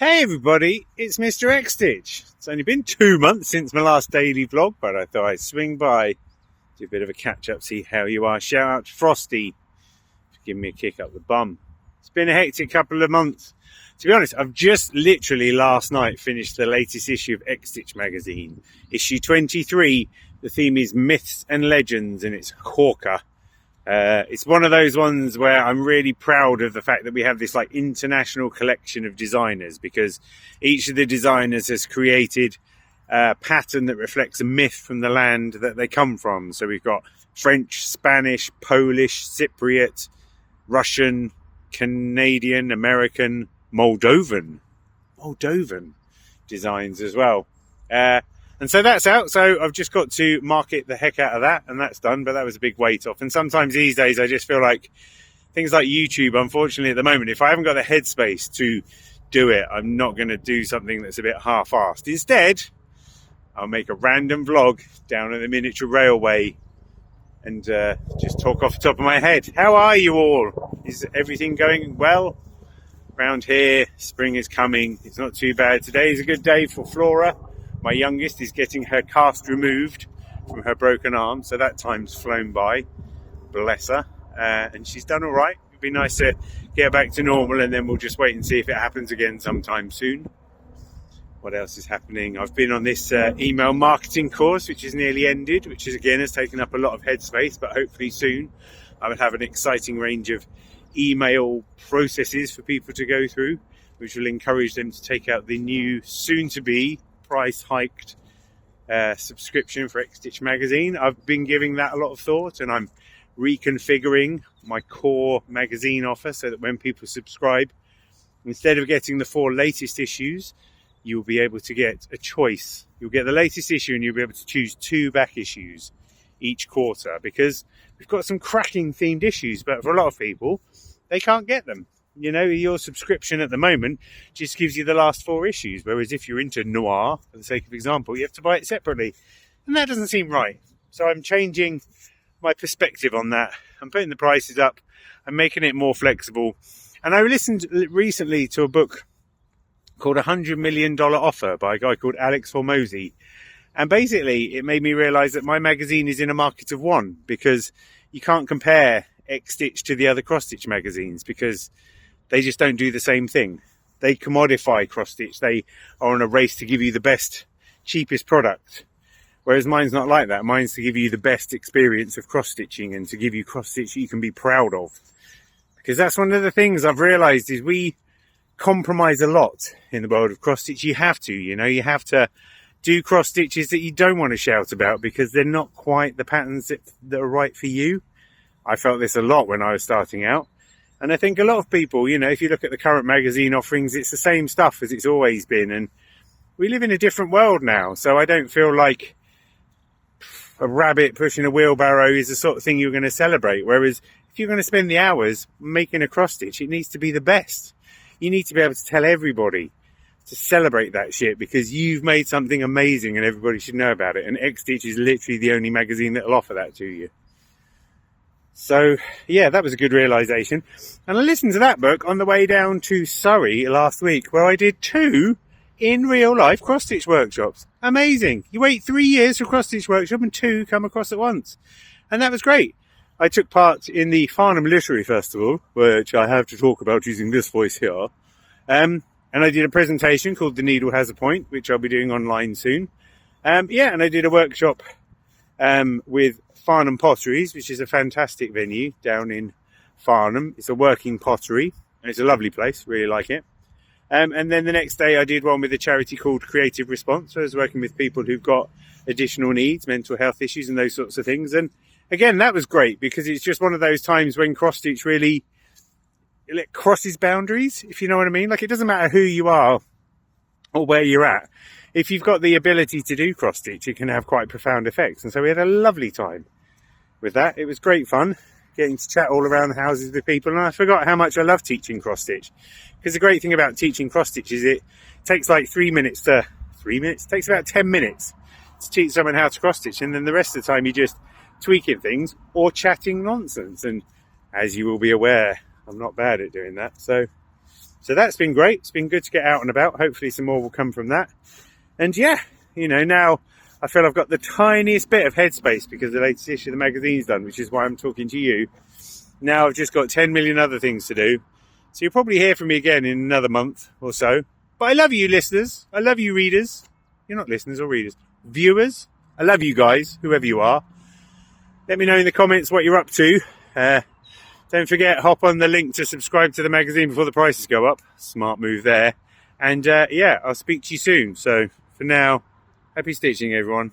Hey everybody, it's Mr. XStitch. It's only been 2 months since my last daily vlog, but I thought I'd swing by, do a bit of a catch up, see how you are. Shout out to Frosty for giving me a kick up the bum. It's been a hectic couple of months. To be honest, I've just literally last night finished the latest issue of XStitch magazine. Issue 23, the theme is Myths and Legends and it's corker. It's one of those ones where I'm really proud of the fact that we have this like international collection of designers, because each of the designers has created a pattern that reflects a myth from the land that they come from. So we've got French, Spanish, Polish, Cypriot, Russian, Canadian, American, Moldovan designs as well. And so that's out, so I've just got to market the heck out of that, and that's done, but that was a big weight off. And sometimes these days I just feel like things like YouTube, unfortunately at the moment, if I haven't got the headspace to do it, I'm not going to do something that's a bit half-assed. Instead, I'll make a random vlog down at the miniature railway and just talk off the top of my head. How are you all? Is everything going well? Around here, spring is coming. It's not too bad. Today is a good day for Flora. My youngest is getting her cast removed from her broken arm, so that time's flown by. Bless her. And she's done all right. It'd be nice to get back to normal, and then we'll just wait and see if it happens again sometime soon. What else is happening? I've been on this email marketing course, which is nearly ended, which is again has taken up a lot of headspace, but hopefully soon I will have an exciting range of email processes for people to go through, which will encourage them to take out the new, soon-to-be price hiked subscription for XStitch magazine. I've been giving that a lot of thought, and I'm reconfiguring my core magazine offer so that when people subscribe, instead of getting the 4 latest issues, you'll be able to get a choice. You'll get the latest issue and you'll be able to choose 2 back issues each quarter, because we've got some cracking themed issues, but for a lot of people they can't get them. You know, your subscription at the moment just gives you the last 4 issues, whereas if you're into noir, for the sake of example, you have to buy it separately, and that doesn't seem right. So I'm changing my perspective on that. I'm putting the prices up, I'm making it more flexible. And I listened recently to a book called $100 Million Offer by a guy called Alex Hormozy, and basically it made me realize that my magazine is in a market of one, because you can't compare XStitch to the other cross-stitch magazines, because they just don't do the same thing. They commodify cross-stitch. They are on a race to give you the best, cheapest product. Whereas mine's not like that. Mine's to give you the best experience of cross-stitching and to give you cross-stitch you can be proud of. Because that's one of the things I've realised is we compromise a lot in the world of cross-stitch. You have to, you know, you have to do cross-stitches that you don't want to shout about because they're not quite the patterns that are right for you. I felt this a lot when I was starting out. And I think a lot of people, you know, if you look at the current magazine offerings, it's the same stuff as it's always been. And we live in a different world now. So I don't feel like a rabbit pushing a wheelbarrow is the sort of thing you're going to celebrate. Whereas if you're going to spend the hours making a cross stitch, it needs to be the best. You need to be able to tell everybody to celebrate that shit because you've made something amazing and everybody should know about it. And XStitch is literally the only magazine that will offer that to you. So, yeah, that was a good realisation. And I listened to that book on the way down to Surrey last week, where I did 2 in real life cross-stitch workshops. Amazing. You wait 3 years for a cross-stitch workshop and 2 come across at once. And that was great. I took part in the Farnham Literary Festival, which I have to talk about using this voice here. And I did a presentation called The Needle Has a Point, which I'll be doing online soon. And I did a workshop with Farnham Potteries, which is a fantastic venue down in Farnham. It's a working pottery, and it's a lovely place, really like it. And then the next day I did one with a charity called Creative Response. So I was working with people who've got additional needs, mental health issues and those sorts of things. And again, that was great because it's just one of those times when cross-stitch really crosses boundaries, if you know what I mean. Like, it doesn't matter who you are or where you're at. If you've got the ability to do cross-stitch, it can have quite profound effects. And so we had a lovely time with that. It was great fun getting to chat all around the houses with people. And I forgot how much I love teaching cross-stitch. Because the great thing about teaching cross-stitch is it takes like 3 minutes to... 3 minutes? It takes about 10 minutes to teach someone how to cross-stitch. And then the rest of the time you're just tweaking things or chatting nonsense. And as you will be aware, I'm not bad at doing that. So So that's been great. It's been good to get out and about. Hopefully some more will come from that. And yeah, you know, now I feel I've got the tiniest bit of headspace because the latest issue of the magazine's done, which is why I'm talking to you. Now I've just got 10 million other things to do. So you'll probably hear from me again in another month or so. But I love you, listeners. I love you, readers. You're not listeners or readers. Viewers. I love you guys, whoever you are. Let me know in the comments what you're up to. Don't forget, hop on the link to subscribe to the magazine before the prices go up. Smart move there. And yeah, I'll speak to you soon. So for now, happy stitching, everyone.